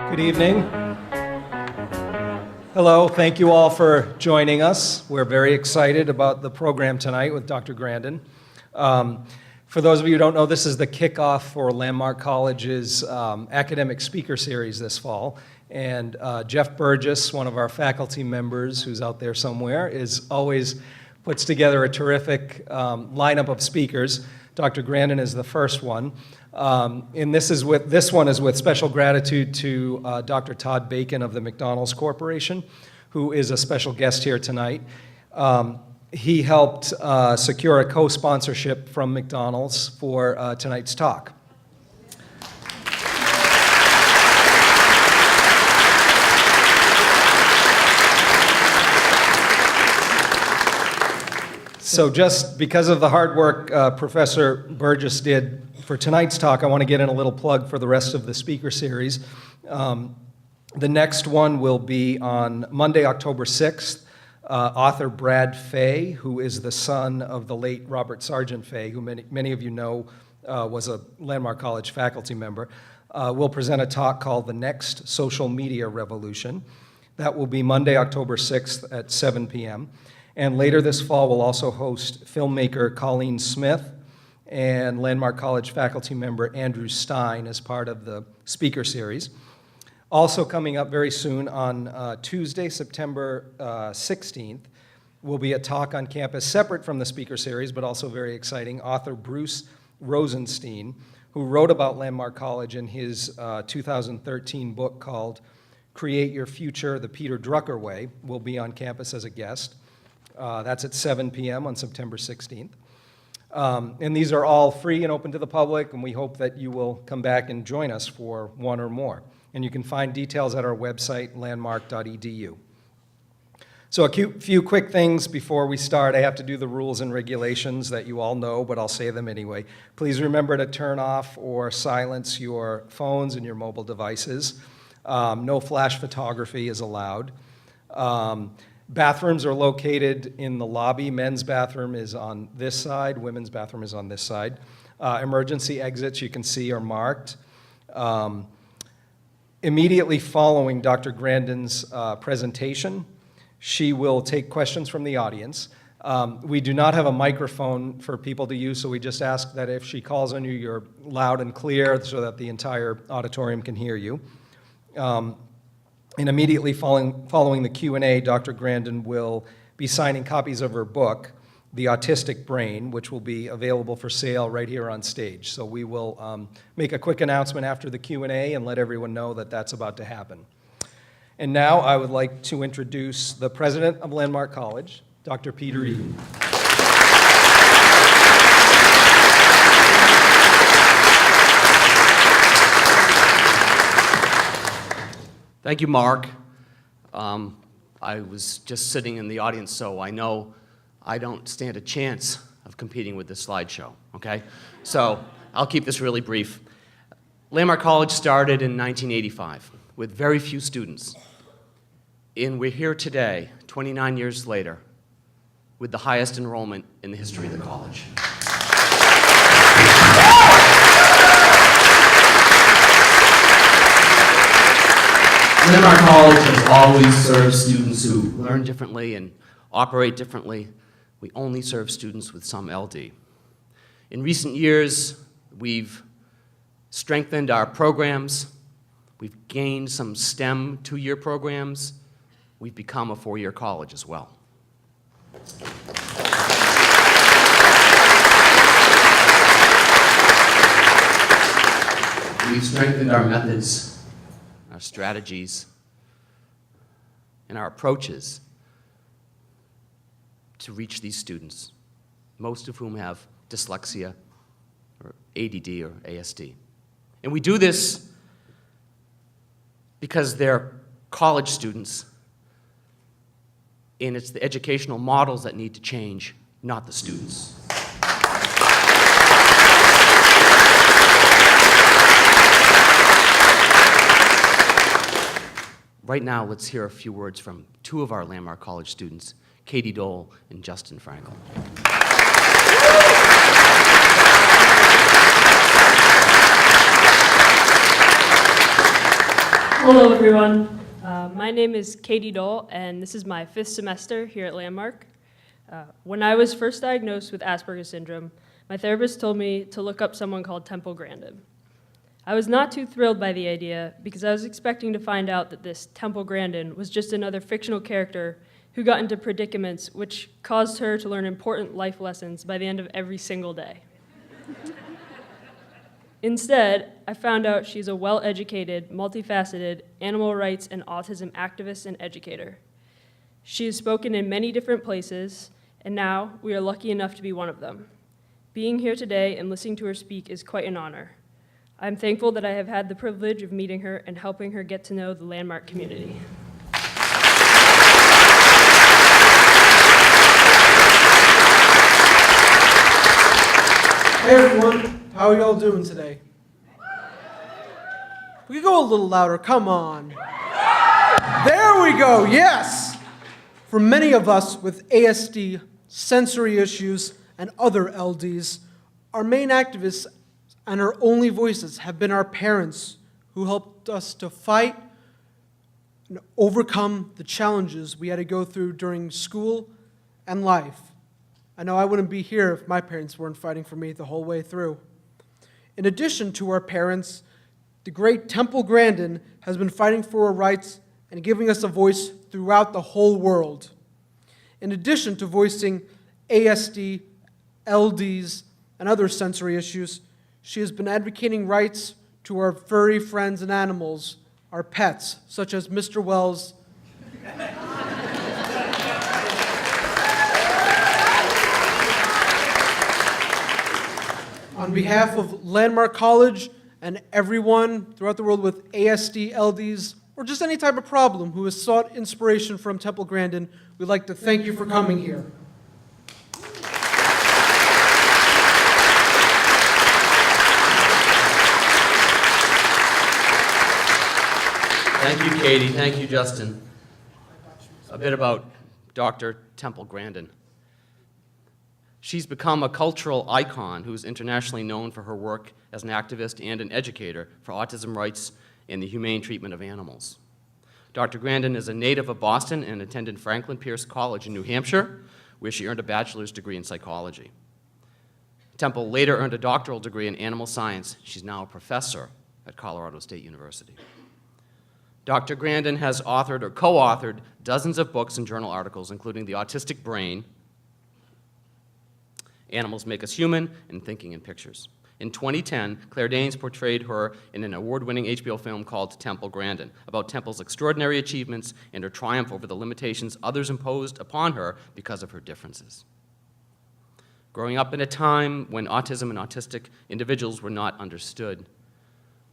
Good evening. Hello, thank you all for joining us. We're very excited about the program tonight with Dr. Grandin. For those of you who don't know, this is the kickoff for Landmark College's academic speaker series this fall. And Jeff Burgess, one of our faculty members who's out there somewhere, always puts together a terrific lineup of speakers. Dr. Grandin is the first one. And this one is with special gratitude to Dr. Todd Bacon of the McDonald's Corporation, who is a special guest here tonight. He helped secure a co-sponsorship from McDonald's for tonight's talk. So just because of the hard work Professor Burgess did for tonight's talk, I want to get in a little plug for the rest of the speaker series. The next one will be on Monday, October 6th. Author Brad Fay, who is the son of the late Robert Sargent Fay, who many of you know was a Landmark College faculty member, will present a talk called The Next Social Media Revolution. That will be Monday, October 6th at 7 p.m. And later this fall, we'll also host filmmaker Colleen Smith and Landmark College faculty member Andrew Stein as part of the speaker series. Also coming up very soon on Tuesday, September 16th, will be a talk on campus separate from the speaker series, but also very exciting. Author Bruce Rosenstein, who wrote about Landmark College in his 2013 book called Create Your Future, the Peter Drucker Way, will be on campus as a guest. That's at 7 p.m. on September 16th. And these are all free and open to the public, and we hope that you will come back and join us for one or more. And you can find details at our website, landmark.edu. So a few quick things before we start. I have to do the rules and regulations that you all know, but I'll say them anyway. Please remember to turn off or silence your phones and your mobile devices. No flash photography is allowed. Bathrooms are located in the lobby. Men's bathroom is on this side. Women's bathroom is on this side. Emergency exits, you can see, are marked. Immediately following Dr. Grandin's presentation, she will take questions from the audience. We do not have a microphone for people to use, so we just ask that if she calls on you, you're loud and clear so that the entire auditorium can hear you. And immediately following the Q&A, Dr. Grandin will be signing copies of her book, The Autistic Brain, which will be available for sale right here on stage. So we will make a quick announcement after the Q&A and let everyone know that that's about to happen. And now I would like to introduce the president of Landmark College, Dr. Peter Eden. Thank you, Mark. I was just sitting in the audience, so I know I don't stand a chance of competing with this slideshow, okay? So I'll keep this really brief. Landmark College started in 1985 with very few students. And we're here today, 29 years later, with the highest enrollment in the history of the college. Landmark College has always served students who learn differently and operate differently. We only serve students with some LD. In recent years, we've strengthened our programs. We've gained some STEM two-year programs. We've become a four-year college as well. We've strengthened our methods, our strategies, and our approaches to reach these students, most of whom have dyslexia or ADD or ASD. And we do this because they're college students, and it's the educational models that need to change, not the students. Right now, let's hear a few words from two of our Landmark College students, Katie Dole and Justin Frankel. Hello, everyone. My name is Katie Dole, and this is my 5th semester here at Landmark. When I was first diagnosed with Asperger's syndrome, my therapist told me to look up someone called Temple Grandin. I was not too thrilled by the idea because I was expecting to find out that this Temple Grandin was just another fictional character who got into predicaments which caused her to learn important life lessons by the end of every single day. Instead, I found out she's a well-educated, multifaceted animal rights and autism activist and educator. She has spoken in many different places, and now we are lucky enough to be one of them. Being here today and listening to her speak is quite an honor. I'm thankful that I have had the privilege of meeting her and helping her get to know the Landmark community. Hey everyone, how are y'all doing today? We could go a little louder, come on. There we go, yes! For many of us with ASD, sensory issues, and other LDs, our main activists and our only voices have been our parents who helped us to fight and overcome the challenges we had to go through during school and life. I know I wouldn't be here if my parents weren't fighting for me the whole way through. In addition to our parents, the great Temple Grandin has been fighting for our rights and giving us a voice throughout the whole world. In addition to voicing ASD, LDs, and other sensory issues, she has been advocating rights to our furry friends and animals, our pets, such as Mr. Wells. On behalf of Landmark College and everyone throughout the world with ASD, LDs, or just any type of problem who has sought inspiration from Temple Grandin, we'd like to thank you for coming here. Thank you, Katie. Thank you, Justin. A bit about Dr. Temple Grandin. She's become a cultural icon who's internationally known for her work as an activist and an educator for autism rights and the humane treatment of animals. Dr. Grandin is a native of Boston and attended Franklin Pierce College in New Hampshire, where she earned a bachelor's degree in psychology. Temple later earned a doctoral degree in animal science. She's now a professor at Colorado State University. Dr. Grandin has authored or co-authored dozens of books and journal articles, including The Autistic Brain, Animals Make Us Human, and Thinking in Pictures. In 2010, Claire Danes portrayed her in an award-winning HBO film called Temple Grandin, about Temple's extraordinary achievements and her triumph over the limitations others imposed upon her because of her differences. Growing up in a time when autism and autistic individuals were not understood,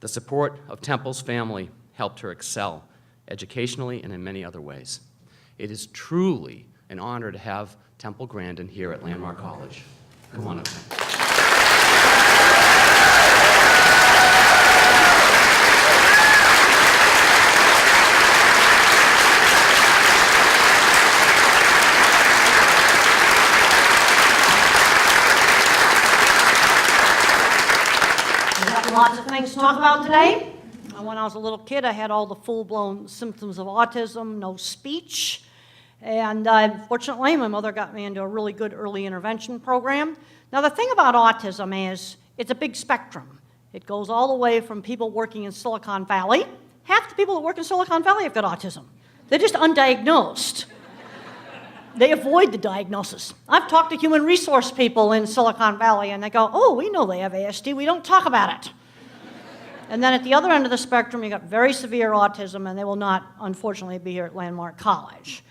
the support of Temple's family helped her excel educationally and in many other ways. It is truly an honor to have Temple Grandin here at Landmark College. Come on up. We have lots of things to talk about today. When I was a little kid, I had all the full-blown symptoms of autism, no speech. And fortunately, my mother got me into a really good early intervention program. Now, the thing about autism is it's a big spectrum. It goes all the way from people working in Silicon Valley. Half the people that work in Silicon Valley have got autism. They're just undiagnosed. They avoid the diagnosis. I've talked to human resource people in Silicon Valley, and they go, oh, we know they have ASD. We don't talk about it. And then at the other end of the spectrum, you got very severe autism, and they will not, unfortunately, be here at Landmark College.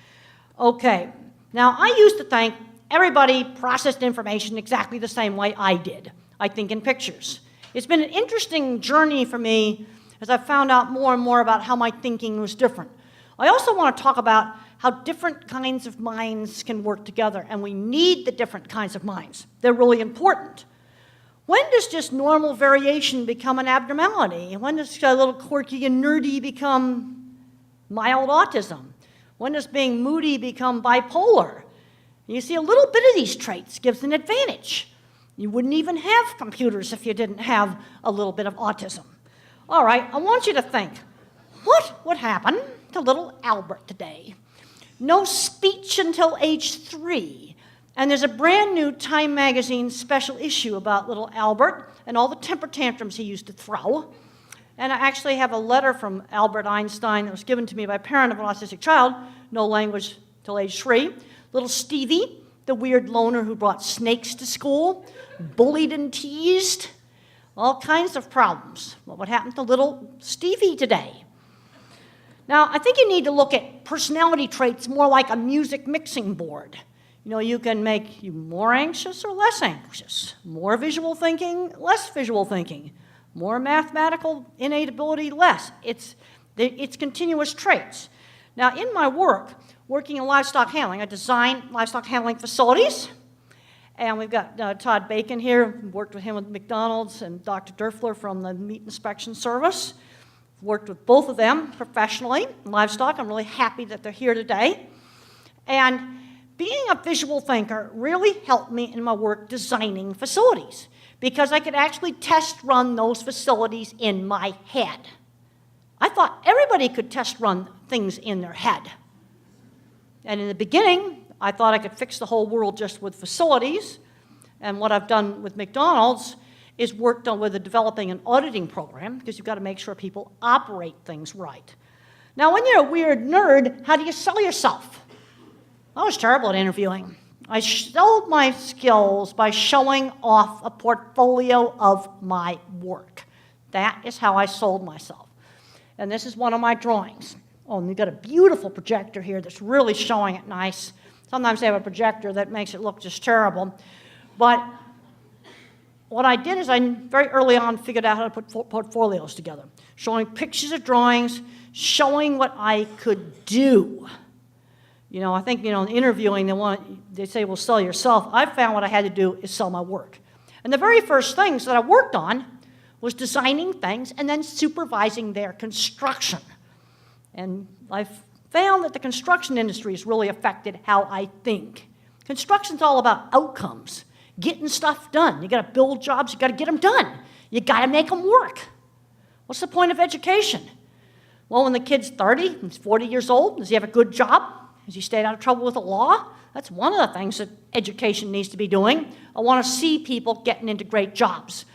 Okay, now I used to think everybody processed information exactly the same way I did. I think in pictures. It's been an interesting journey for me as I've found out more and more about how my thinking was different. I also want to talk about how different kinds of minds can work together, and we need the different kinds of minds. They're really important. When does just normal variation become an abnormality? When does a little quirky and nerdy become mild autism? When does being moody become bipolar? You see, a little bit of these traits gives an advantage. You wouldn't even have computers if you didn't have a little bit of autism. All right, I want you to think. what would happen to little Albert today? No speech until age 3. And there's a brand new Time magazine special issue about little Albert and all the temper tantrums he used to throw. And I actually have a letter from Albert Einstein that was given to me by a parent of an autistic child, no language till age 3. Little Stevie, the weird loner who brought snakes to school, bullied and teased, all kinds of problems. What would happen to little Stevie today? Now, I think you need to look at personality traits more like a music mixing board. You know, you can make you more anxious or less anxious, more visual thinking, less visual thinking, more mathematical innate ability, less. It's continuous traits. Now, in my work, working in livestock handling, I design livestock handling facilities. And we've got Todd Bacon here, worked with him with McDonald's, and Dr. Derfler from the Meat Inspection Service. Worked with both of them professionally in livestock. I'm really happy that they're here today. And being a visual thinker really helped me in my work designing facilities, because I could actually test run those facilities in my head. I thought everybody could test run things in their head. And in the beginning, I thought I could fix the whole world just with facilities. And what I've done with McDonald's is worked on with developing an auditing program, because you've got to make sure people operate things right. Now, when you're a weird nerd, how do you sell yourself? I was terrible at interviewing. I sold my skills by showing off a portfolio of my work. That is how I sold myself. And this is one of my drawings. Oh, and you've got a beautiful projector here that's really showing it nice. Sometimes they have a projector that makes it look just terrible. But what I did is I very early on figured out how to put portfolios together, showing pictures of drawings, showing what I could do. You know, I think, you know, in interviewing, they say, well, sell yourself. I found what I had to do is sell my work. And the very first things that I worked on was designing things and then supervising their construction. And I found that the construction industry has really affected how I think. Construction's all about outcomes, getting stuff done. You got to build jobs, you got to get them done. You got to make them work. What's the point of education? Well, when the kid's 30, he's 40 years old, does he have a good job? Has he stayed out of trouble with the law? That's one of the things that education needs to be doing. I want to see people getting into great jobs.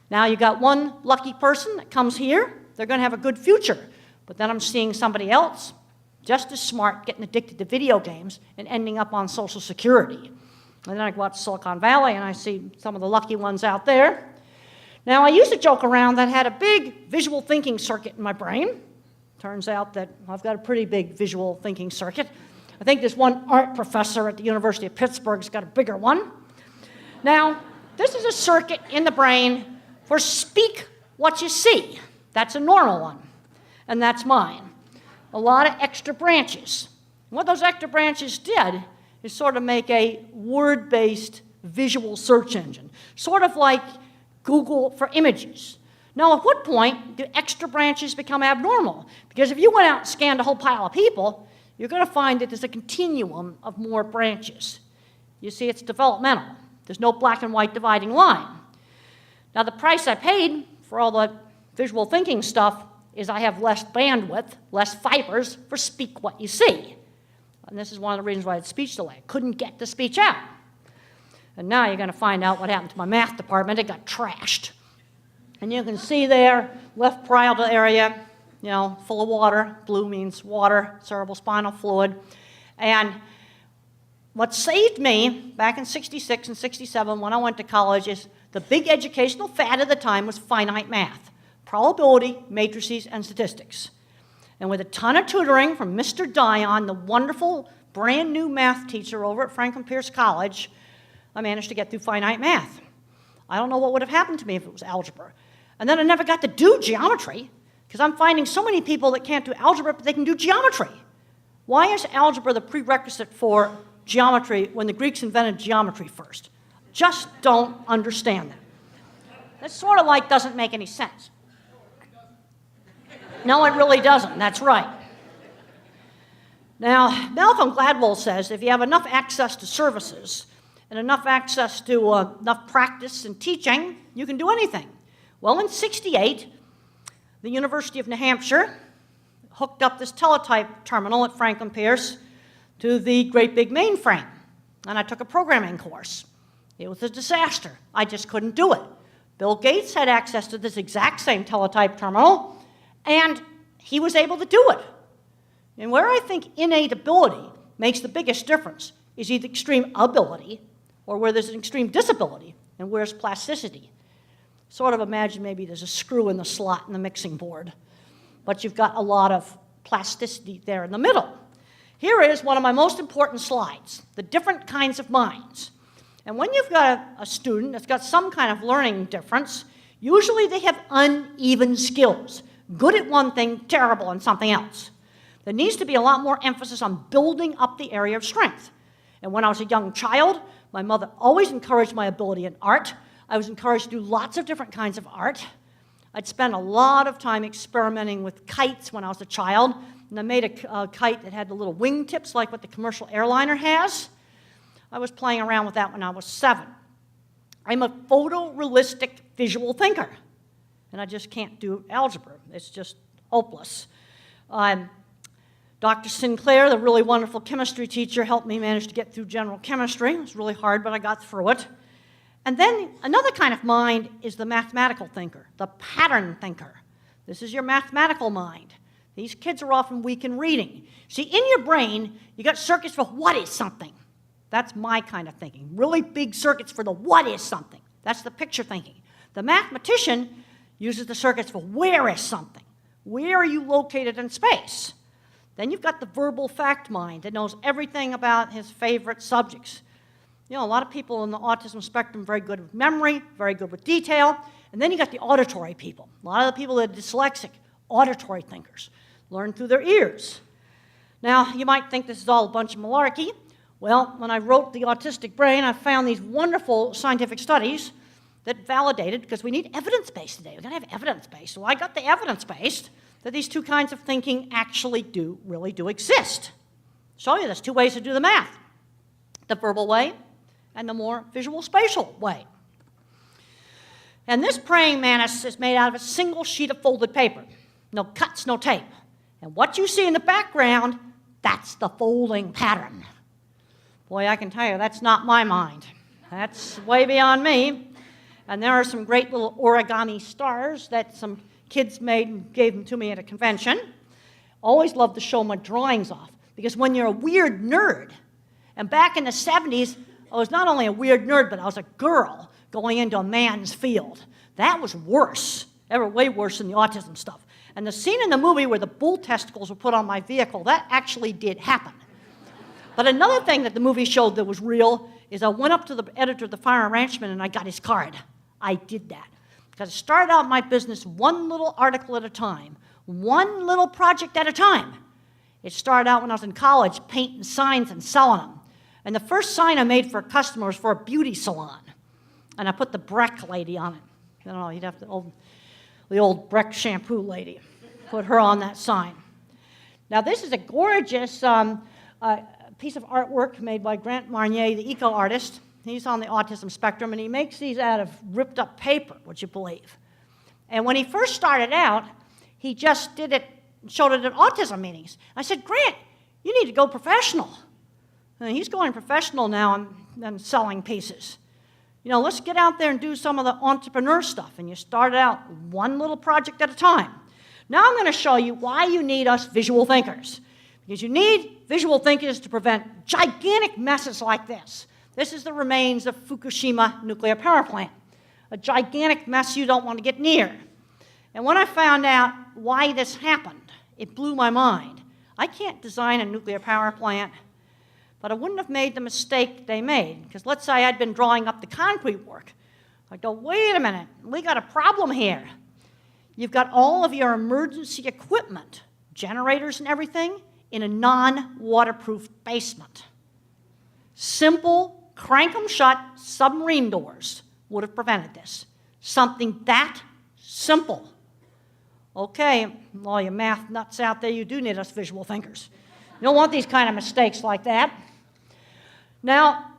Now you got one lucky person that comes here, they're going to have a good future. But then I'm seeing somebody else, just as smart, getting addicted to video games and ending up on Social Security. And then I go out to Silicon Valley and I see some of the lucky ones out there. Now I used to joke around that I had a big visual thinking circuit in my brain. Turns out that I've got a pretty big visual thinking circuit. I think this one art professor at the University of Pittsburgh's got a bigger one. Now, this is a circuit in the brain for speak what you see. That's a normal one, and that's mine. A lot of extra branches. And what those extra branches did is sort of make a word-based visual search engine, sort of like Google for images. Now, at what point do extra branches become abnormal? Because if you went out and scanned a whole pile of people, you're going to find that there's a continuum of more branches. You see, it's developmental. There's no black and white dividing line. Now, the price I paid for all the visual thinking stuff is I have less bandwidth, less fibers for speak what you see. And this is one of the reasons why I had speech delay. I couldn't get the speech out. And now you're going to find out what happened to my math department. It got trashed. And you can see there, left parietal area, you know, full of water. Blue means water, cerebral spinal fluid. And what saved me back in 66 and 67 when I went to college is the big educational fad at the time was finite math, probability, matrices, and statistics. And with a ton of tutoring from Mr. Dion, the wonderful brand new math teacher over at Franklin Pierce College, I managed to get through finite math. I don't know what would have happened to me if it was algebra. And then I never got to do geometry, because I'm finding so many people that can't do algebra, but they can do geometry. Why is algebra the prerequisite for geometry when the Greeks invented geometry first? Just don't understand that. That sort of like doesn't make any sense. No, it really doesn't. That's right. Now, Malcolm Gladwell says if you have enough access to services and enough access to enough practice and teaching, you can do anything. Well, in '68, the University of New Hampshire hooked up this teletype terminal at Franklin Pierce to the great big mainframe, and I took a programming course. It was a disaster. I just couldn't do it. Bill Gates had access to this exact same teletype terminal, and he was able to do it. And where I think innate ability makes the biggest difference is either extreme ability or where there's an extreme disability, and where's plasticity. Sort of imagine maybe there's a screw in the slot in the mixing board, but you've got a lot of plasticity there in the middle. Here is one of my most important slides, the different kinds of minds. And when you've got a student that's got some kind of learning difference, usually they have uneven skills, good at one thing, terrible in something else. There needs to be a lot more emphasis on building up the area of strength. And when I was a young child, my mother always encouraged my ability in art. I was encouraged to do lots of different kinds of art. I'd spent a lot of time experimenting with kites when I was a child, and I made a kite that had the little wing tips like what the commercial airliner has. I was playing around with that when I was 7. I'm a photorealistic visual thinker, and I just can't do algebra. It's just hopeless. Dr. Sinclair, the really wonderful chemistry teacher, helped me manage to get through general chemistry. It was really hard, but I got through it. And then another kind of mind is the mathematical thinker, the pattern thinker. This is your mathematical mind. These kids are often weak in reading. See, in your brain, you got circuits for what is something. That's my kind of thinking. Really big circuits for the what is something. That's the picture thinking. The mathematician uses the circuits for where is something. Where are you located in space? Then you've got the verbal fact mind that knows everything about his favorite subjects. You know, a lot of people on the autism spectrum are very good with memory, very good with detail. And then you got the auditory people. A lot of the people that are dyslexic, auditory thinkers, learn through their ears. Now, you might think this is all a bunch of malarkey. Well, when I wrote The Autistic Brain, I found these wonderful scientific studies that validated, because we need evidence-based today. We've got to have evidence-based. So I got the evidence-based that these two kinds of thinking actually really do exist. Show you there's 2 ways to do the math. The verbal way and the more visual spatial way. And this praying mantis is made out of a single sheet of folded paper. No cuts, no tape. And what you see in the background, that's the folding pattern. Boy, I can tell you, that's not my mind. That's way beyond me. And there are some great little origami stars that some kids made and gave them to me at a convention. Always love to show my drawings off, because when you're a weird nerd, and back in the 70s, I was not only a weird nerd, but I was a girl going into a man's field. That was worse, way worse than the autism stuff. And the scene in the movie where the bull testicles were put on my vehicle, that actually did happen. But another thing that the movie showed that was real is I went up to the editor of the Fire and Ranchman and I got his card. I did that. Because I started out my business one little article at a time, one little project at a time. It started out when I was in college, painting signs and selling them. And the first sign I made for a customer was for a beauty salon. And I put the Breck lady on it. I don't know, you'd have to, the old Breck shampoo lady. Put her on that sign. Now this is a gorgeous piece of artwork made by Grant Marnier, the eco-artist. He's on the autism spectrum, and he makes these out of ripped up paper, would you believe? And when he first started out, he just did it, showed it at autism meetings. I said, Grant, you need to go professional. And he's going professional now and selling pieces. You know, let's get out there and do some of the entrepreneur stuff. And you start out one little project at a time. Now I'm going to show you why you need us visual thinkers. Because you need visual thinkers to prevent gigantic messes like this. This is the remains of Fukushima nuclear power plant. A gigantic mess you don't want to get near. And when I found out why this happened, it blew my mind. I can't design a nuclear power plant, but I wouldn't have made the mistake they made. Because let's say I'd been drawing up the concrete work. I'd go, wait a minute, we got a problem here. You've got all of your emergency equipment, generators and everything, in a non-waterproof basement. Simple, crank them shut submarine doors would have prevented this. Something that simple. Okay, all you math nuts out there, you do need us visual thinkers. You don't want these kind of mistakes like that. Now,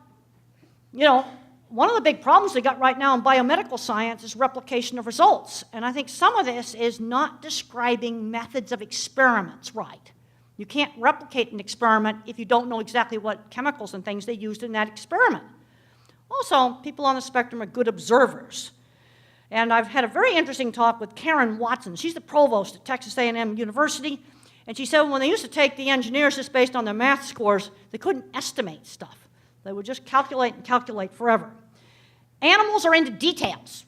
you know, one of the big problems we got right now in biomedical science is replication of results. And I think some of this is not describing methods of experiments right. You can't replicate an experiment if you don't know exactly what chemicals and things they used in that experiment. Also, people on the spectrum are good observers. And I've had a very interesting talk with Karen Watson. She's the provost at Texas A&M University. And she said when they used to take the engineers just based on their math scores, they couldn't estimate stuff. They would just calculate and calculate forever. Animals are into details.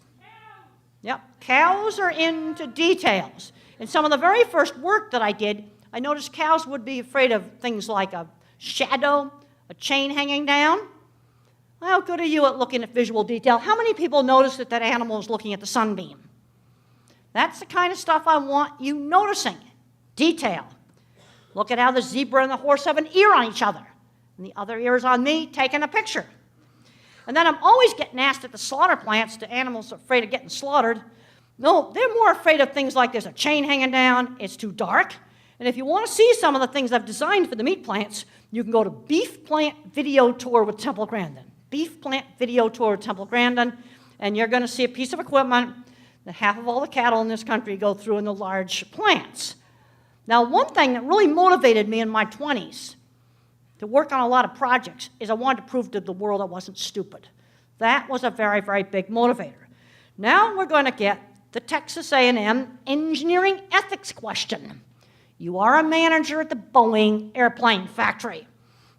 Yep, cows are into details. In some of the very first work that I did, I noticed cows would be afraid of things like a shadow, a chain hanging down. How good are you at looking at visual detail? How many people notice that that animal is looking at the sunbeam? That's the kind of stuff I want you noticing. Detail. Look at how the zebra and the horse have an ear on each other, and the other ear is on me taking a picture. And then I'm always getting asked at the slaughter plants, the animals are afraid of getting slaughtered. No, they're more afraid of things like there's a chain hanging down, it's too dark. And if you want to see some of the things I've designed for the meat plants, you can go to Beef Plant Video Tour with Temple Grandin. Beef Plant Video Tour with Temple Grandin, and you're going to see a piece of equipment that half of all the cattle in this country go through in the large plants. Now, one thing that really motivated me in my 20s to work on a lot of projects is I wanted to prove to the world I wasn't stupid. That was a very, very big motivator. Now we're going to get the Texas A&M engineering ethics question. You are a manager at the Boeing airplane factory,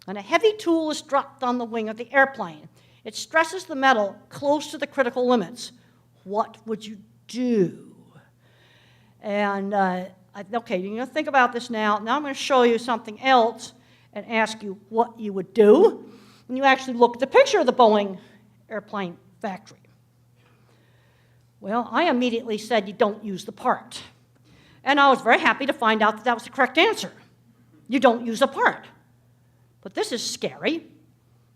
and a heavy tool is dropped on the wing of the airplane. It stresses the metal close to the critical limits. What would you do? And okay, you're going to think about this now. Now I'm going to show you something else and ask you what you would do when you actually look at the picture of the Boeing airplane factory. Well, I immediately said you don't use the part. And I was very happy to find out that that was the correct answer. You don't use the part. But this is scary.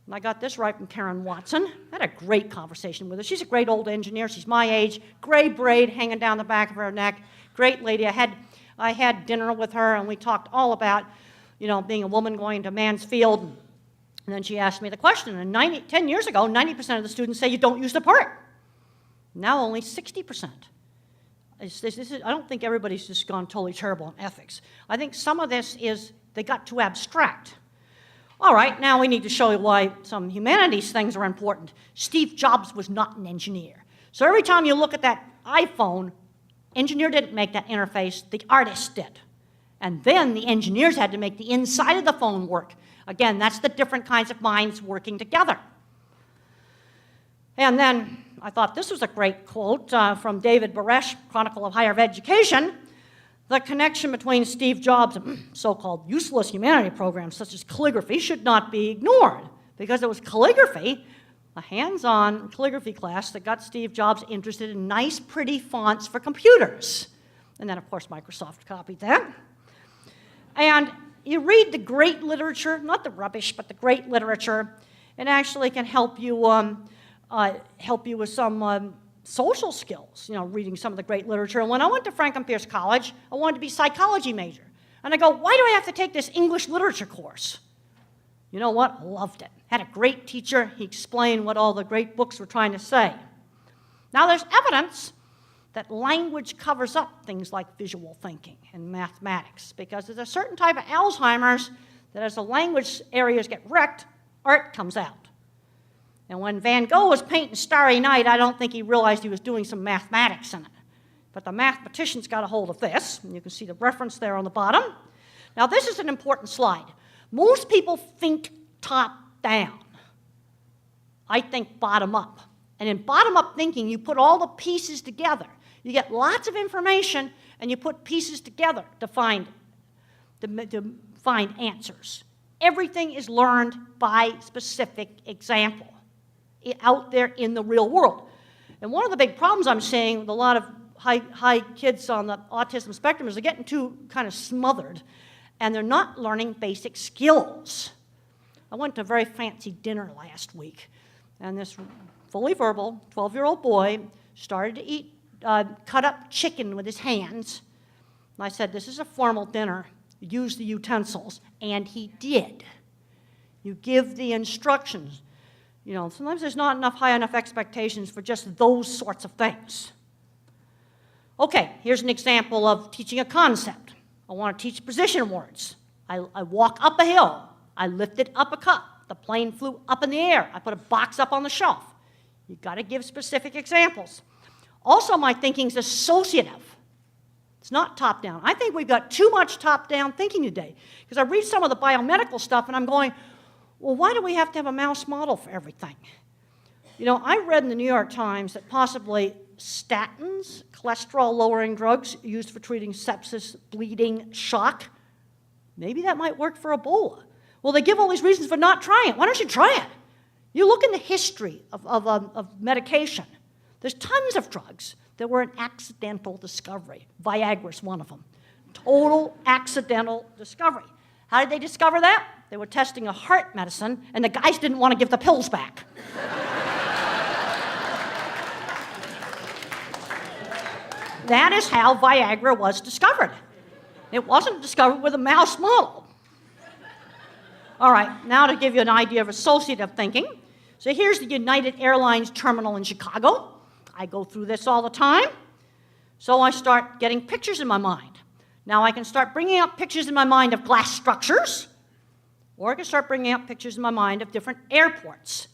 And I got this right from Karen Watson. I had a great conversation with her. She's a great old engineer. She's my age. Gray braid hanging down the back of her neck. Great lady. I had dinner with her, and we talked all about, being a woman going into a man's field. And then she asked me the question. And 10 years ago, 90% of the students say you don't use the part. Now only 60%. I don't think everybody's just gone totally terrible in ethics. I think some of this is they got too abstract. All right, now we need to show you why some humanities things are important. Steve Jobs was not an engineer. So every time you look at that iPhone, engineer didn't make that interface, the artist did. And then the engineers had to make the inside of the phone work. Again, that's the different kinds of minds working together. And then I thought this was a great quote from David Baresh, Chronicle of Higher Education. The connection between Steve Jobs and so-called useless humanity programs such as calligraphy should not be ignored, because it was calligraphy, a hands-on calligraphy class, that got Steve Jobs interested in nice, pretty fonts for computers. And then, of course, Microsoft copied that. And you read the great literature, not the rubbish, but the great literature, it actually can help you with some social skills, reading some of the great literature. And when I went to Franklin Pierce College, I wanted to be a psychology major. And I go, why do I have to take this English literature course? You know what? I loved it. Had a great teacher. He explained what all the great books were trying to say. Now, there's evidence that language covers up things like visual thinking and mathematics, because there's a certain type of Alzheimer's that as the language areas get wrecked, art comes out. And when Van Gogh was painting Starry Night, I don't think he realized he was doing some mathematics in it. But the mathematicians got a hold of this, and you can see the reference there on the bottom. Now, this is an important slide. Most people think top down. I think bottom up. And in bottom up thinking, you put all the pieces together. You get lots of information, and you put pieces together to find answers. Everything is learned by specific example out there in the real world. And one of the big problems I'm seeing with a lot of high kids on the autism spectrum is they're getting too kind of smothered, and they're not learning basic skills. I went to a very fancy dinner last week, and this fully verbal 12-year-old boy started to eat cut up chicken with his hands. And I said, this is a formal dinner. Use the utensils. And he did. You give the instructions. You know, sometimes there's not enough high enough expectations for just those sorts of things. Okay, here's an example of teaching a concept. I want to teach position words. I walk up a hill. I lifted up a cup. The plane flew up in the air. I put a box up on the shelf. You've got to give specific examples. Also, my thinking's associative. It's not top-down. I think we've got too much top-down thinking today. Because I read some of the biomedical stuff, and I'm going, well, why do we have to have a mouse model for everything? You know, I read in the New York Times that possibly statins, cholesterol-lowering drugs used for treating sepsis, bleeding, shock, maybe that might work for Ebola. Well, they give all these reasons for not trying it. Why don't you try it? You look in the history of medication. There's tons of drugs that were an accidental discovery. Viagra's one of them. Total accidental discovery. How did they discover that? They were testing a heart medicine, and the guys didn't want to give the pills back. That is how Viagra was discovered. It wasn't discovered with a mouse model. All right, now to give you an idea of associative thinking. So here's the United Airlines terminal in Chicago. I go through this all the time. So I start getting pictures in my mind. Now I can start bringing up pictures in my mind of glass structures, or I can start bringing up pictures in my mind of different airports.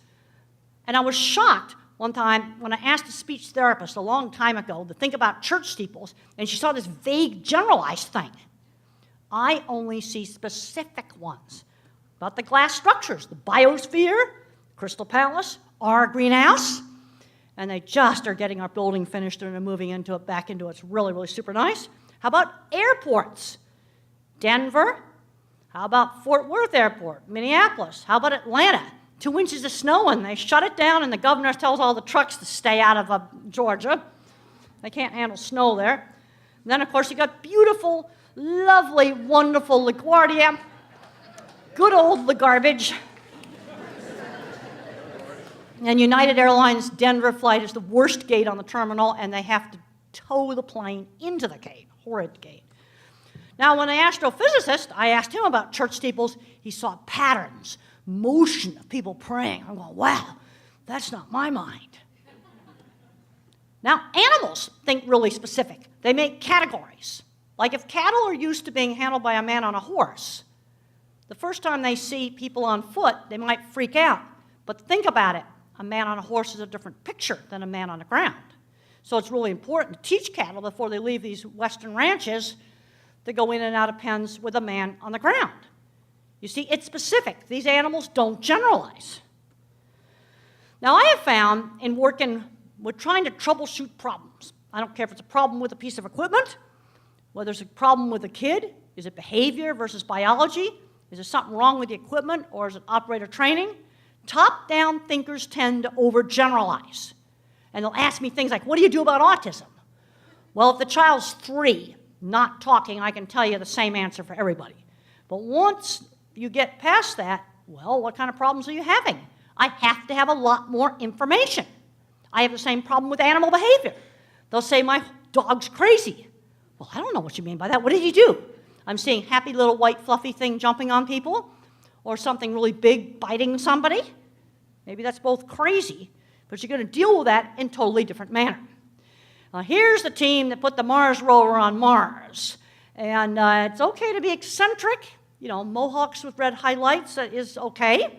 And I was shocked one time when I asked a speech therapist a long time ago to think about church steeples, and she saw this vague generalized thing. I only see specific ones about the glass structures, the biosphere, Crystal Palace, our greenhouse, and they just are getting our building finished and they're moving into it, back into it. It's really, really super nice. How about airports? Denver. How about Fort Worth Airport? Minneapolis. How about Atlanta? 2 inches of snow and they shut it down and the governor tells all the trucks to stay out of Georgia. They can't handle snow there. And then, of course, you got beautiful, lovely, wonderful LaGuardia. Good old LaGarbage. And United Airlines Denver flight is the worst gate on the terminal, and they have to tow the plane into the gate. Horrid gate. Now, when an astrophysicist, I asked him about church steeples, he saw patterns, motion of people praying. I'm going, wow, that's not my mind. Now, animals think really specific. They make categories. Like if cattle are used to being handled by a man on a horse, the first time they see people on foot, they might freak out. But think about it. A man on a horse is a different picture than a man on the ground. So it's really important to teach cattle before they leave these western ranches to go in and out of pens with a man on the ground. You see, it's specific. These animals don't generalize. Now, I have found in working with trying to troubleshoot problems, I don't care if it's a problem with a piece of equipment, whether it's a problem with a kid, is it behavior versus biology, is there something wrong with the equipment, or is it operator training? Top-down thinkers tend to overgeneralize. And they'll ask me things like, what do you do about autism? Well, if the child's 3, not talking, I can tell you the same answer for everybody. But once you get past that, well, what kind of problems are you having? I have to have a lot more information. I have the same problem with animal behavior. They'll say, my dog's crazy. Well, I don't know what you mean by that. What did he do? I'm seeing happy little white fluffy thing jumping on people, or something really big biting somebody. Maybe that's both crazy, but you're going to deal with that in a totally different manner. Here's the team that put the Mars rover on Mars. And it's okay to be eccentric. You know, mohawks with red highlights is okay.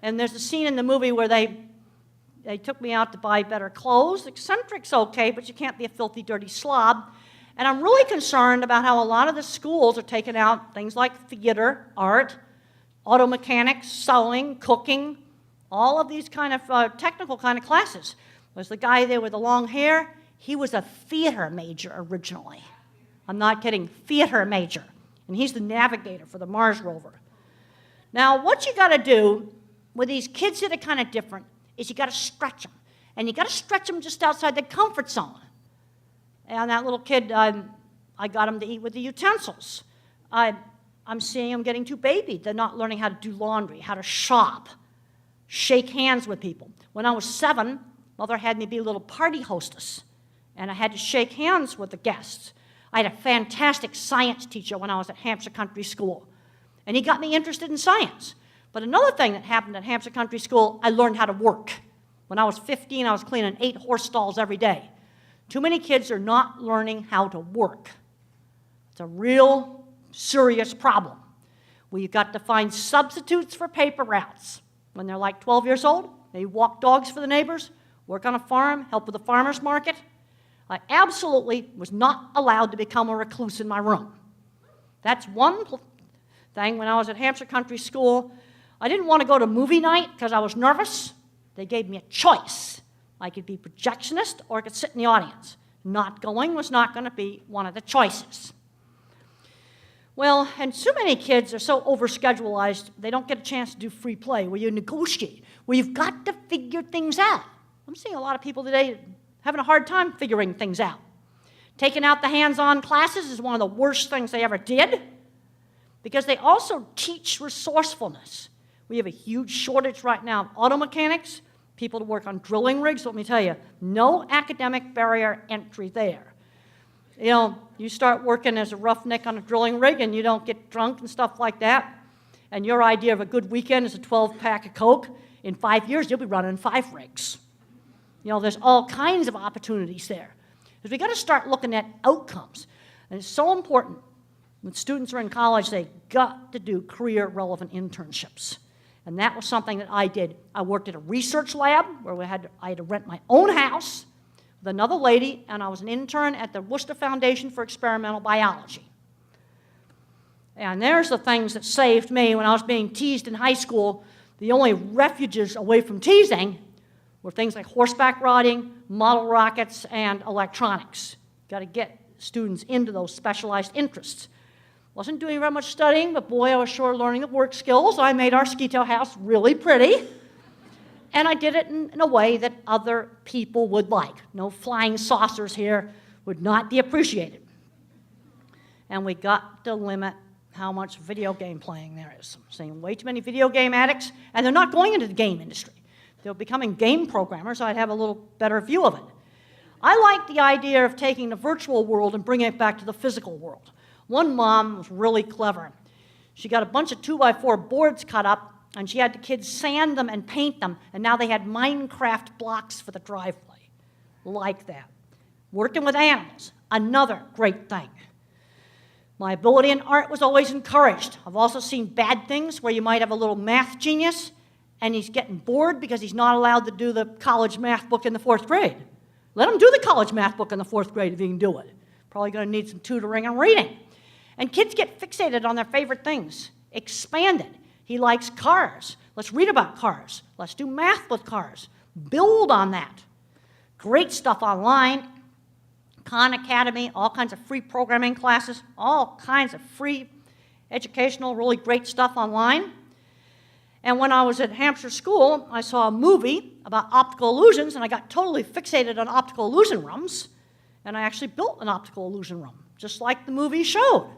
And there's a scene in the movie where they took me out to buy better clothes. Eccentric's okay, but you can't be a filthy, dirty slob. And I'm really concerned about how a lot of the schools are taking out things like theater, art, auto mechanics, sewing, cooking, all of these kind of technical kind of classes. There's the guy there with the long hair. He was a theater major originally. I'm not kidding, theater major. And he's the navigator for the Mars rover. Now, what you got to do with these kids that are kind of different is you got to stretch them. And you got to stretch them just outside the comfort zone. And that little kid, I got him to eat with the utensils. I'm seeing them getting too babied. They're not learning how to do laundry, how to shop, shake hands with people. When I was 7, Mother had me be a little party hostess, and I had to shake hands with the guests. I had a fantastic science teacher when I was at Hampshire Country School, and he got me interested in science. But another thing that happened at Hampshire Country School, I learned how to work. When I was 15, I was cleaning 8 horse stalls every day. Too many kids are not learning how to work. It's a real serious problem. We've got to find substitutes for paper routes. When they're like 12 years old, they walk dogs for the neighbors, work on a farm, help with the farmer's market. I absolutely was not allowed to become a recluse in my room. That's one thing. When I was at Hampshire Country School, I didn't want to go to movie night because I was nervous. They gave me a choice. I could be projectionist or I could sit in the audience. Not going was not going to be one of the choices. Well, and so many kids are so overschedulized, they don't get a chance to do free play, where you negotiate, where you've got to figure things out. I'm seeing a lot of people today having a hard time figuring things out. Taking out the hands-on classes is one of the worst things they ever did, because they also teach resourcefulness. We have a huge shortage right now of auto mechanics, people to work on drilling rigs. Let me tell you, no academic barrier entry there. You know, you start working as a roughneck on a drilling rig and you don't get drunk and stuff like that, and your idea of a good weekend is a 12-pack of Coke, in 5 years you'll be running 5 rigs. You know, there's all kinds of opportunities there. Because we've got to start looking at outcomes. And it's so important when students are in college, they've got to do career-relevant internships. And that was something that I did. I worked at a research lab where I had to rent my own house with another lady, and I was an intern at the Worcester Foundation for Experimental Biology. And there's the things that saved me when I was being teased in high school. The only refuges away from teasing were things like horseback riding, model rockets, and electronics. Got to get students into those specialized interests. Wasn't doing very much studying, but boy, I was sure learning the work skills. I made our ski-tail house really pretty. And I did it in a way that other people would like. No flying saucers here would not be appreciated. And we got to limit how much video game playing there is. I'm seeing way too many video game addicts, and they're not going into the game industry. They're becoming game programmers, so I'd have a little better view of it. I like the idea of taking the virtual world and bringing it back to the physical world. One mom was really clever. She got a bunch of 2x4 boards cut up, and she had the kids sand them and paint them, and now they had Minecraft blocks for the driveway. Like that. Working with animals, another great thing. My ability in art was always encouraged. I've also seen bad things where you might have a little math genius, and he's getting bored because he's not allowed to do the college math book in the 4th grade. Let him do the college math book in the 4th grade if he can do it. Probably going to need some tutoring and reading. And kids get fixated on their favorite things. Expand it. He likes cars. Let's read about cars. Let's do math with cars. Build on that. Great stuff online. Khan Academy, all kinds of free programming classes, all kinds of free educational, really great stuff online. And when I was at Hampshire School, I saw a movie about optical illusions, and I got totally fixated on optical illusion rooms, and I actually built an optical illusion room, just like the movie showed.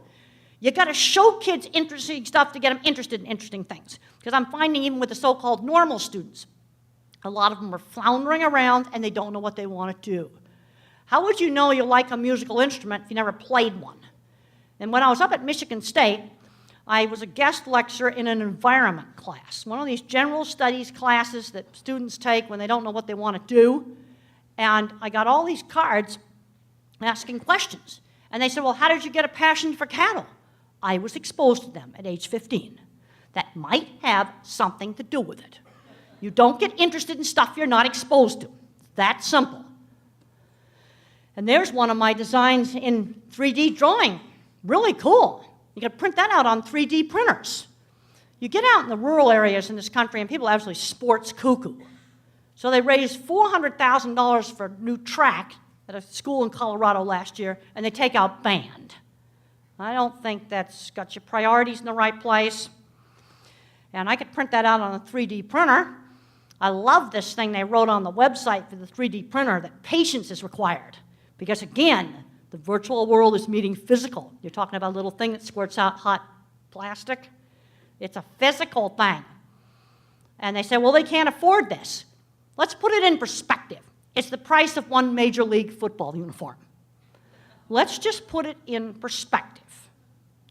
You got to show kids interesting stuff to get them interested in interesting things. Because I'm finding even with the so-called normal students, a lot of them are floundering around and they don't know what they want to do. How would you know you like a musical instrument if you never played one? And when I was up at Michigan State, I was a guest lecturer in an environment class, one of these general studies classes that students take when they don't know what they want to do. And I got all these cards asking questions. And they said, well, how did you get a passion for cattle? I was exposed to them at age 15. That might have something to do with it. You don't get interested in stuff you're not exposed to. That simple. And there's one of my designs in 3D drawing. Really cool. You can print that out on 3D printers. You get out in the rural areas in this country and people are absolutely sports cuckoo. So they raised $400,000 for a new track at a school in Colorado last year, and they take out band. I don't think that's got your priorities in the right place. And I could print that out on a 3D printer. I love this thing they wrote on the website for the 3D printer, that patience is required. Because again, the virtual world is meeting physical. You're talking about a little thing that squirts out hot plastic. It's a physical thing. And they say, well, they can't afford this. Let's put it in perspective. It's the price of one Major League football uniform. Let's just put it in perspective.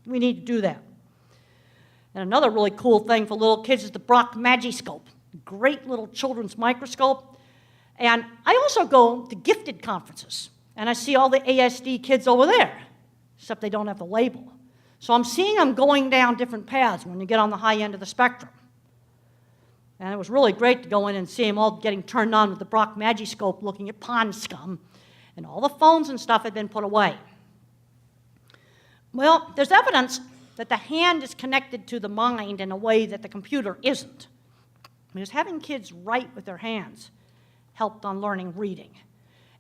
We need to do that. And another really cool thing for little kids is the Brock Magiscope, great little children's microscope. And I also go to gifted conferences, and I see all the ASD kids over there, except they don't have the label. So I'm seeing them going down different paths when you get on the high end of the spectrum. And it was really great to go in and see them all getting turned on with the Brock Magiscope looking at pond scum, and all the phones and stuff had been put away. Well, there's evidence that the hand is connected to the mind in a way that the computer isn't. Because having kids write with their hands helped on learning reading.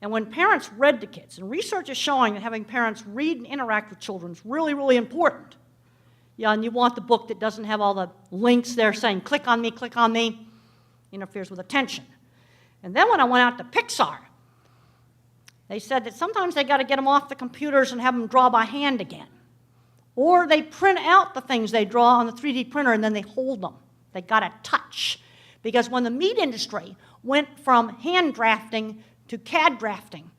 And when parents read to kids, and research is showing that having parents read and interact with children is really, really important. Yeah, and you want the book that doesn't have all the links there saying, click on me, interferes with attention. And then when I went out to Pixar, they said that sometimes they got to get them off the computers and have them draw by hand again. Or they print out the things they draw on the 3D printer and then they hold them. They got to touch. Because when the meat industry went from hand drafting to CAD drafting,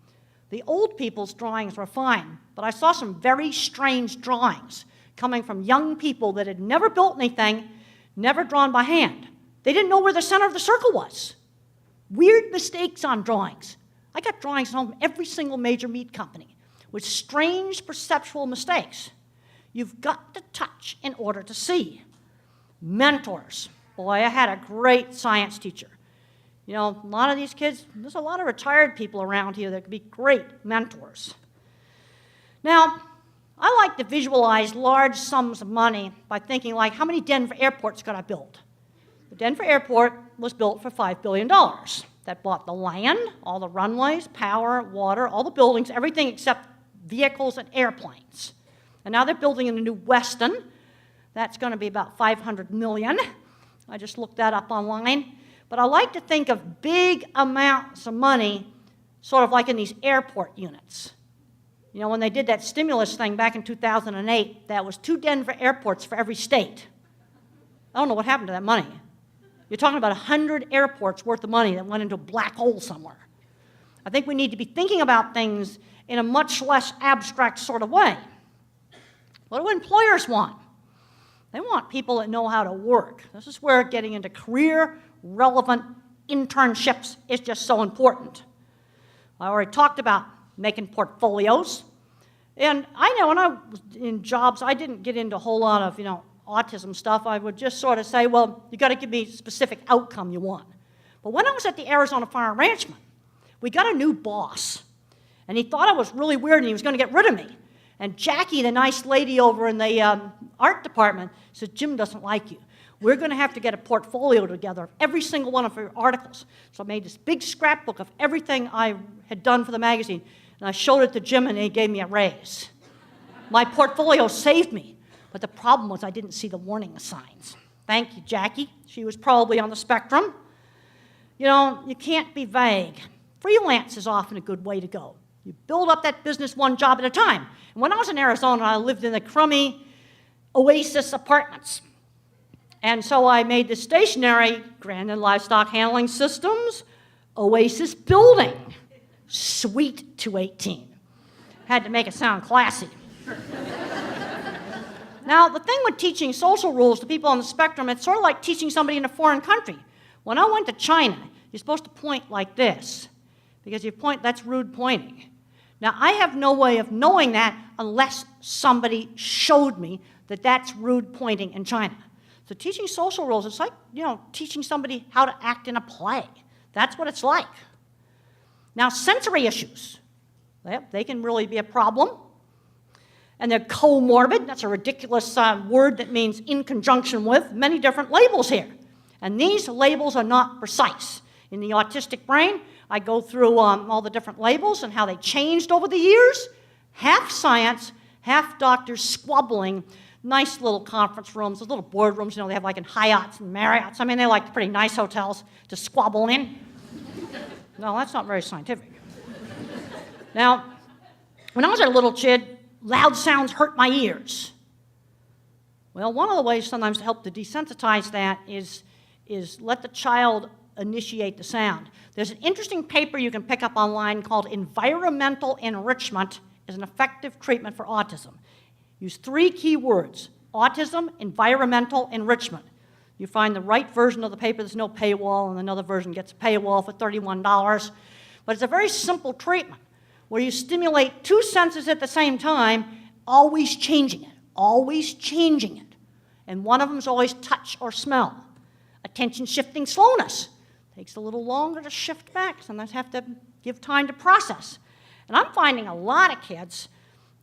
the old people's drawings were fine, but I saw some very strange drawings coming from young people that had never built anything, never drawn by hand. They didn't know where the center of the circle was. Weird mistakes on drawings. I got drawings home from every single major meat company with strange perceptual mistakes. You've got to touch in order to see. Mentors. Boy, I had a great science teacher. You know, a lot of these kids, there's a lot of retired people around here that could be great mentors. Now, I like to visualize large sums of money by thinking like, how many Denver airports could I build? The Denver airport was built for $5 billion. That bought the land, all the runways, power, water, all the buildings, everything except vehicles and airplanes. And now they're building in a new Weston. That's going to be about $500 million. I just looked that up online. But I like to think of big amounts of money sort of like in these airport units. You know, when they did that stimulus thing back in 2008, that was 2 Denver airports for every state. I don't know what happened to that money. You're talking about 100 airports worth of money that went into a black hole somewhere. I think we need to be thinking about things in a much less abstract sort of way. What do employers want? They want people that know how to work. This is where getting into career-relevant internships is just so important. I already talked about making portfolios. And I know when I was in jobs, I didn't get into a whole lot of, autism stuff. I would just sort of say, well, you got to give me a specific outcome you want. But when I was at the Arizona Farm Ranchman, we got a new boss. And he thought I was really weird and he was going to get rid of me. And Jackie, the nice lady over in the art department, said, Jim doesn't like you. We're going to have to get a portfolio together of every single one of your articles. So I made this big scrapbook of everything I had done for the magazine. And I showed it to Jim, and he gave me a raise. My portfolio saved me. But the problem was I didn't see the warning signs. Thank you, Jackie. She was probably on the spectrum. You can't be vague. Freelance is often a good way to go. You build up that business one job at a time. And when I was in Arizona, I lived in the crummy Oasis apartments. And so I made the stationary Grandin Livestock Handling Systems Oasis building, Suite 218. Had to make it sound classy. Now, the thing with teaching social rules to people on the spectrum, it's sort of like teaching somebody in a foreign country. When I went to China, you're supposed to point like this, because you point, that's rude pointing. Now, I have no way of knowing that unless somebody showed me that that's rude pointing in China. So teaching social rules, it's like, teaching somebody how to act in a play. That's what it's like. Now, sensory issues, they can really be a problem. And they're comorbid. That's a ridiculous word that means in conjunction with. Many different labels here. And these labels are not precise. In the autistic brain, I go through all the different labels and how they changed over the years. Half science, half doctors squabbling. Nice little conference rooms, those little boardrooms, they have like in Hyatts and Marriotts. I mean, they like pretty nice hotels to squabble in. No, that's not very scientific. Now, when I was a little kid, loud sounds hurt my ears. Well, one of the ways sometimes to help to desensitize that is let the child initiate the sound. There's an interesting paper you can pick up online called Environmental Enrichment is an Effective Treatment for Autism. Use 3 key words: Autism Environmental Enrichment. You find the right version of the paper, there's no paywall, and another version gets a paywall for $31. But it's a very simple treatment where you stimulate two senses at the same time, always changing it, always changing it. And one of them is always touch or smell. Attention shifting slowness. Takes a little longer to shift back, sometimes have to give time to process. And I'm finding a lot of kids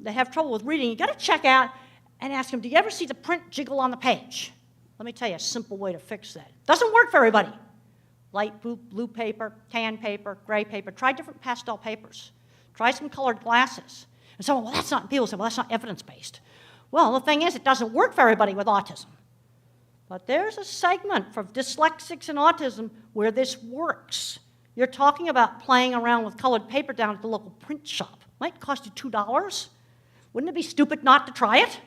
that have trouble with reading. You got to check out and ask them, do you ever see the print jiggle on the page? Let me tell you a simple way to fix that. Doesn't work for everybody. Light blue paper, tan paper, gray paper. Try different pastel papers. Try some colored glasses. And someone, well, that's not, people say, well, that's not evidence-based. Well, the thing is, it doesn't work for everybody with autism. But there's a segment for dyslexics and autism where this works. You're talking about playing around with colored paper down at the local print shop. Might cost you $2. Wouldn't it be stupid not to try it?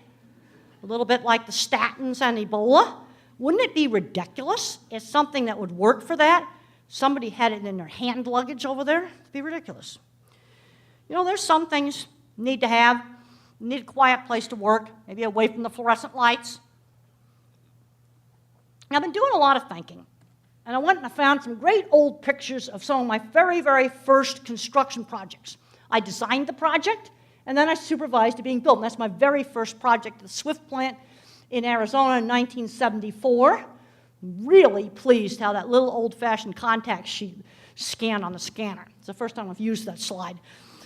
A little bit like the statins and Ebola. Wouldn't it be ridiculous if something that would work for that, somebody had it in their hand luggage over there? It'd be ridiculous. You know, there's some things you need to have. You need a quiet place to work, maybe away from the fluorescent lights. I've been doing a lot of thinking, and I went and I found some great old pictures of some of my very, very first construction projects. I designed the project, and then I supervised it being built. And that's my very first project, the Swift plant in Arizona in 1974. Really pleased how that little old-fashioned contact sheet scanned on the scanner. It's the first time I've used that slide.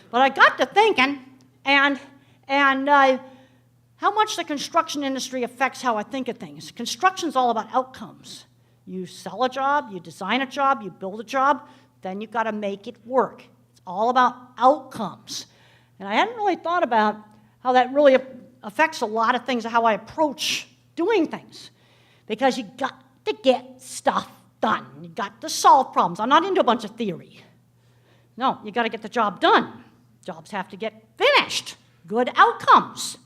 But I got to thinking, and how much the construction industry affects how I think of things. Construction's all about outcomes. You sell a job, you design a job, you build a job, then you've got to make it work. It's all about outcomes. And I hadn't really thought about how that really affects a lot of things, how I approach doing things. Because you got to get stuff done. You got to solve problems. I'm not into a bunch of theory. No, you got to get the job done. Jobs have to get finished. Good outcomes.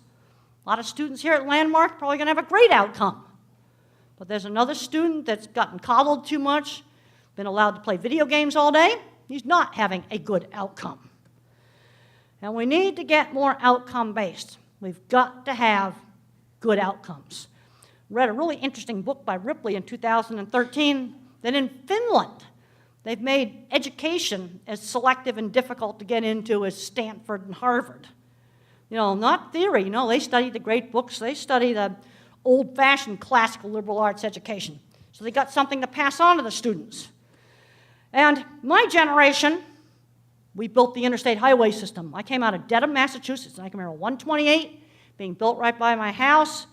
A lot of students here at Landmark probably going to have a great outcome. But there's another student that's gotten coddled too much, been allowed to play video games all day. He's not having a good outcome. And we need to get more outcome-based. We've got to have good outcomes. Read a really interesting book by Ripley in 2013 that in Finland, they've made education as selective and difficult to get into as Stanford and Harvard. You know, not theory. No, they study the great books. They study the old-fashioned classical liberal arts education. So they got something to pass on to the students. And my generation, we built the interstate highway system. I came out of Dedham, Massachusetts, and I can remember 128 being built right by my house.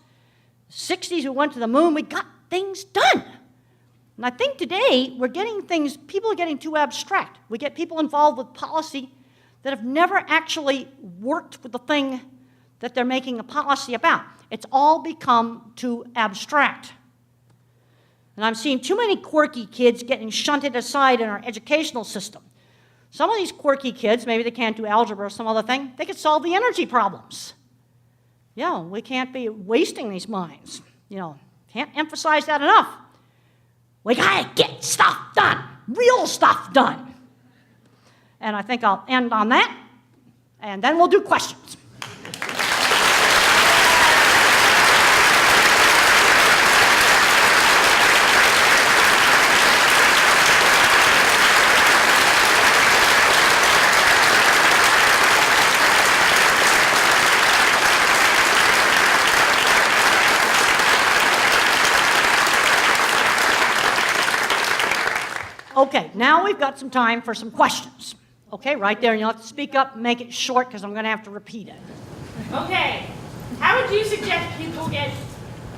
60s, we went to the moon. We got things done. And I think today, we're getting things, people are getting too abstract. We get people involved with policy that have never actually worked with the thing that they're making a policy about. It's all become too abstract. And I'm seeing too many quirky kids getting shunted aside in our educational system. Some of these quirky kids, maybe they can't do algebra or some other thing, they could solve the energy problems. Yeah, we can't be wasting these minds. You know, can't emphasize that enough. We gotta get stuff done, real stuff done. And I think I'll end on that, and then we'll do questions. Okay, now we've got some time for some questions. Okay, right there, and you'll have to speak up and make it short because I'm going to have to repeat it. Okay, how would you suggest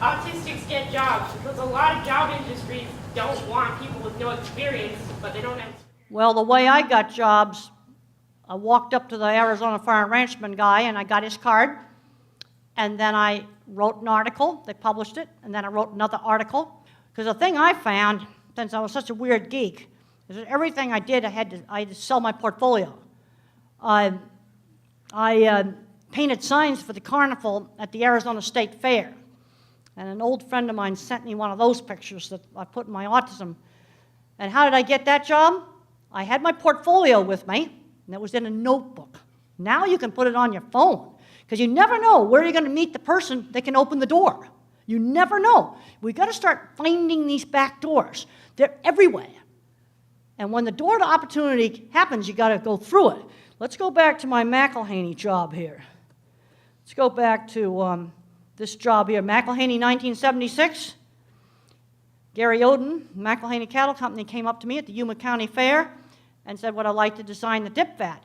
autistics get jobs? Because a lot of job industries don't want people with no experience, but they don't have. Well, the way I got jobs, I walked up to the Arizona Farm Ranchman guy and I got his card, and then I wrote an article, they published it, and then I wrote another article. Because the thing I found, since I was such a weird geek, is that everything I did, I had to sell my portfolio. I painted signs for the carnival at the Arizona State Fair. And an old friend of mine sent me one of those pictures that I put in my autism. And how did I get that job? I had my portfolio with me, and it was in a notebook. Now you can put it on your phone, Because you never know where you're going to meet the person that can open the door. You never know. We've got to start finding these back doors. They're everywhere. And when the door to opportunity happens, you got to go through it. Let's go back to my McElhaney job here. Let's go back to this job here, McElhaney 1976. Gary Oden, McElhaney Cattle Company, came up to me at the Yuma County Fair and said, would I like to design the dip vat?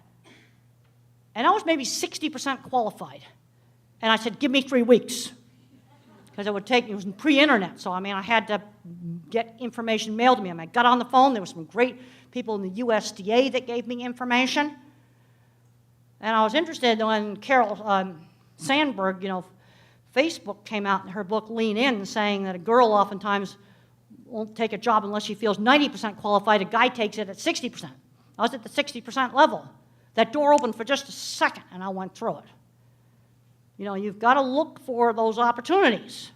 And I was maybe 60% qualified. And I said, give me 3 weeks. Because it was pre-internet, so I had to get information mailed to me. I got on the phone, there were some great people in the USDA that gave me information. And I was interested when Carol Sandberg, Facebook came out in her book, Lean In, saying that a girl oftentimes won't take a job unless she feels 90% qualified. A guy takes it at 60%. I was at the 60% level. That door opened for just a second, and I went through it. You've got to look for those opportunities.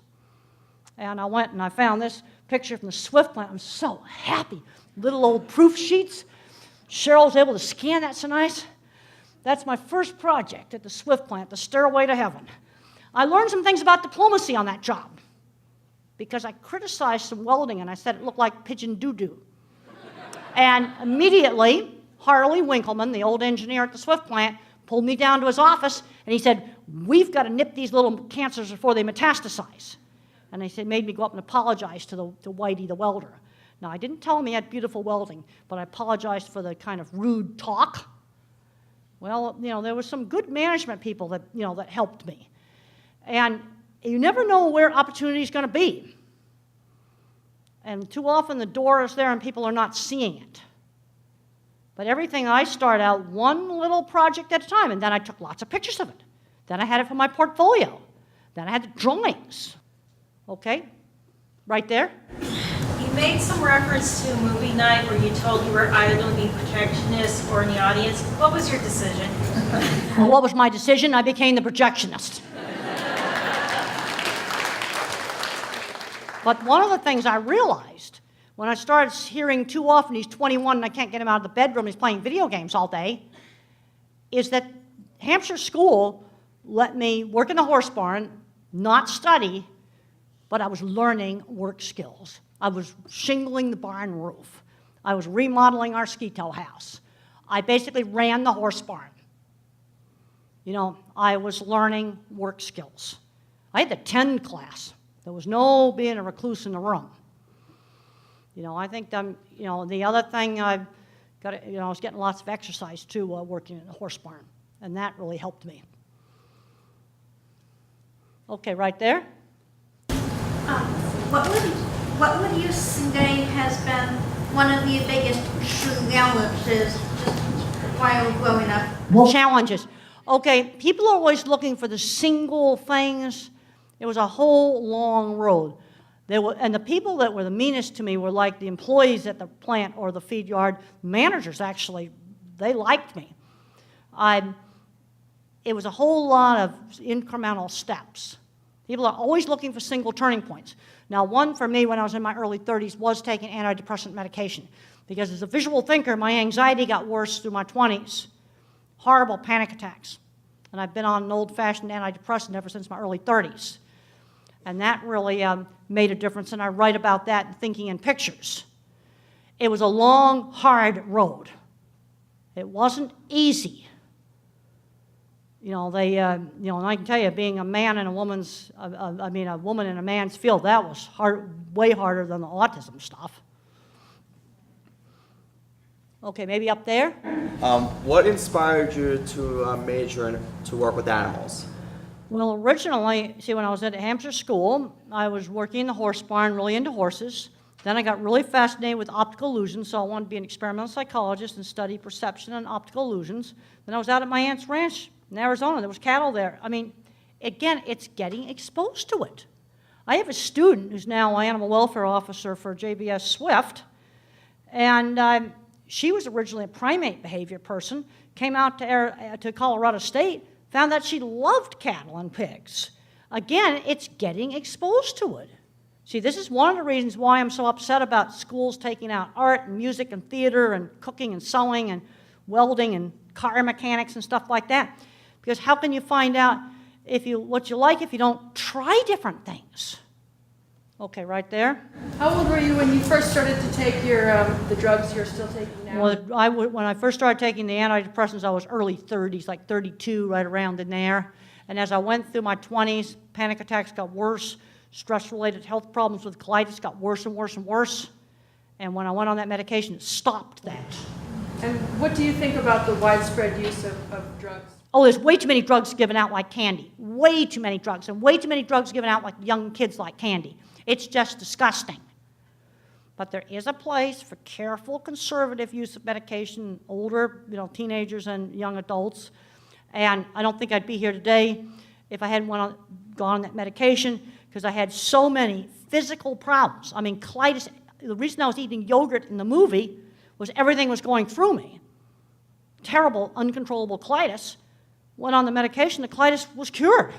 And I went and I found this picture from the Swift plant. I'm so happy. Little old proof sheets. Cheryl was able to scan that so nice. That's my first project at the Swift plant, the Stairway to Heaven. I learned some things about diplomacy on that job because I criticized some welding and I said it looked like pigeon doo-doo. And immediately, Harley Winkleman, the old engineer at the Swift plant, pulled me down to his office and he said, we've got to nip these little cancers before they metastasize. And he made me go up and apologize to Whitey, the welder. Now, I didn't tell him he had beautiful welding, but I apologized for the kind of rude talk. Well, there were some good management people that, that helped me. And you never know where opportunity is going to be. And too often the door is there and people are not seeing it. But everything I start out one little project at a time, and then I took lots of pictures of it. Then I had it for my portfolio. Then I had the drawings. Okay, right there. You made some reference to a movie night where you told you were either going to be projectionist or in the audience. What was your decision? Well, what was my decision? I became the projectionist. But one of the things I realized when I started hearing too often he's 21 and I can't get him out of the bedroom, he's playing video games all day, is that Hampshire School let me work in a horse barn, not study, but I was learning work skills. I was shingling the barn roof. I was remodeling our ski-tow house. I basically ran the horse barn. I was learning work skills. I had the 10 class. There was no being a recluse in the room. I think the other thing I was getting lots of exercise too working in the horse barn, and that really helped me. Okay, right there. What would you say has been one of your biggest challenges just while growing up? Challenges. Okay, people are always looking for the single things. It was a whole long road. And the people that were the meanest to me were like the employees at the plant or the feed yard. Managers, actually, they liked me. It was a whole lot of incremental steps. People are always looking for single turning points. Now, one for me when I was in my early 30s was taking antidepressant medication because as a visual thinker, my anxiety got worse through my 20s. Horrible panic attacks. And I've been on an old-fashioned antidepressant ever since my early 30s. And that really made a difference, and I write about that in Thinking in Pictures. It was a long, hard road. It wasn't easy. And I can tell you, being a man in a woman's, a woman in a man's field, that was way harder than the autism stuff. Okay, maybe up there. What inspired you to major and to work with animals? Well, originally, when I was at Hampshire School, I was working in the horse barn, really into horses. Then I got really fascinated with optical illusions, so I wanted to be an experimental psychologist and study perception and optical illusions. Then I was out at my aunt's ranch in Arizona. There was cattle there. Again, it's getting exposed to it. I have a student who's now an animal welfare officer for JBS Swift, and she was originally a primate behavior person, came out to Colorado State, found that she loved cattle and pigs. Again, it's getting exposed to it. See, this is one of the reasons why I'm so upset about schools taking out art and music and theater and cooking and sewing and welding and car mechanics and stuff like that. Because how can you find out what you like if you don't try different things. Okay, right there. How old were you when you first started to take your the drugs you're still taking now? Well, when I first started taking the antidepressants, I was early 30s, like 32, right around in there. And as I went through my 20s, panic attacks got worse, stress-related health problems with colitis got worse and worse and worse. And when I went on that medication, it stopped that. And what do you think about the widespread use of drugs? Oh, there's way too many drugs given out like candy. Way too many drugs. And way too many drugs given out like young kids like candy. It's just disgusting. But there is a place for careful, conservative use of medication, older, teenagers and young adults. And I don't think I'd be here today if I hadn't gone on that medication, because I had so many physical problems. I mean, colitis. The reason I was eating yogurt in the movie was everything was going through me. Terrible, uncontrollable colitis. Went on the medication, the colitis was cured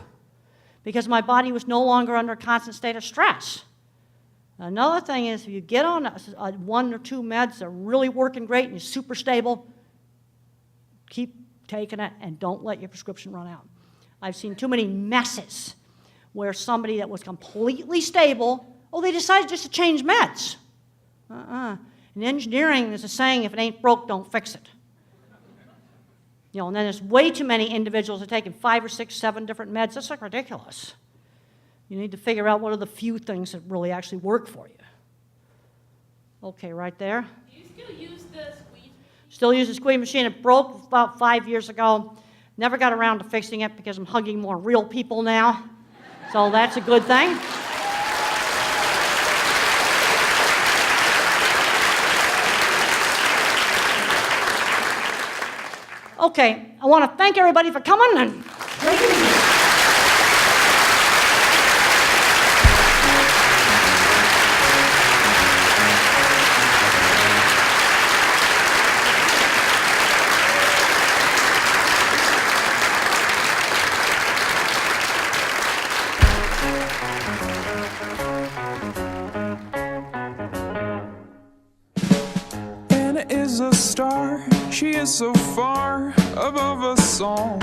because my body was no longer under a constant state of stress. Another thing is, if you get on 1 or 2 meds that are really working great and you're super stable, keep taking it and don't let your prescription run out. I've seen too many messes where somebody that was completely stable, they decided just to change meds. In engineering, there's a saying, if it ain't broke, don't fix it. And then there's way too many individuals that are taking 5 or 6, 7 different meds. That's like ridiculous. You need to figure out what are the few things that really actually work for you. Okay, right there. Do you still use the squeeze? Still use the squeeze machine. It broke about 5 years ago. Never got around to fixing it because I'm hugging more real people now. So that's a good thing. Okay, I want to thank everybody for coming and Anna is a star, she is so far above us all,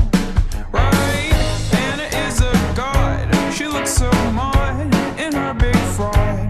right? Anna is a god, she looks so mod in her big fraud.